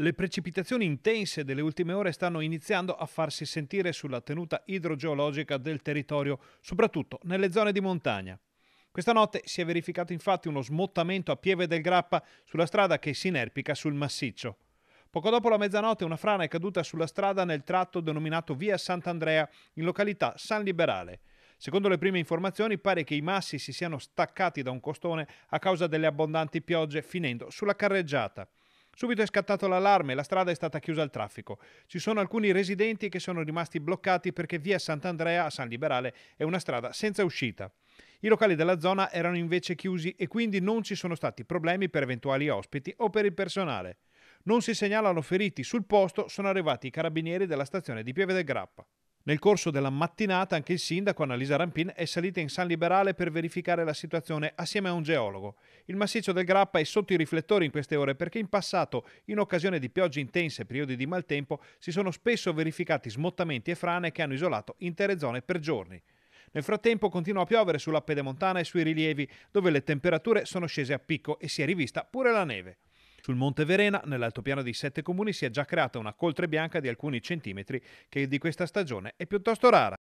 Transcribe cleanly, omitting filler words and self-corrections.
Le precipitazioni intense delle ultime ore stanno iniziando a farsi sentire sulla tenuta idrogeologica del territorio, soprattutto nelle zone di montagna. Questa notte si è verificato infatti uno smottamento a Pieve del Grappa sulla strada che si inerpica sul massiccio. Poco dopo la mezzanotte una frana è caduta sulla strada nel tratto denominato Via Sant'Andrea, in località San Liberale. Secondo le prime informazioni pare che i massi si siano staccati da un costone a causa delle abbondanti piogge, finendo sulla carreggiata. Subito è scattato l'allarme e la strada è stata chiusa al traffico. Ci sono alcuni residenti che sono rimasti bloccati perché via Sant'Andrea a San Liberale è una strada senza uscita. I locali della zona erano invece chiusi e quindi non ci sono stati problemi per eventuali ospiti o per il personale. Non si segnalano feriti, sul posto sono arrivati i carabinieri della stazione di Pieve del Grappa. Nel corso della mattinata anche il sindaco Annalisa Rampin è salita in San Liberale per verificare la situazione assieme a un geologo. Il massiccio del Grappa è sotto i riflettori in queste ore perché in passato, in occasione di piogge intense e periodi di maltempo, si sono spesso verificati smottamenti e frane che hanno isolato intere zone per giorni. Nel frattempo continua a piovere sulla pedemontana e sui rilievi, dove le temperature sono scese a picco e si è rivista pure la neve. Sul Monte Verena, nell'altopiano di 7 comuni, si è già creata una coltre bianca di alcuni centimetri che di questa stagione è piuttosto rara.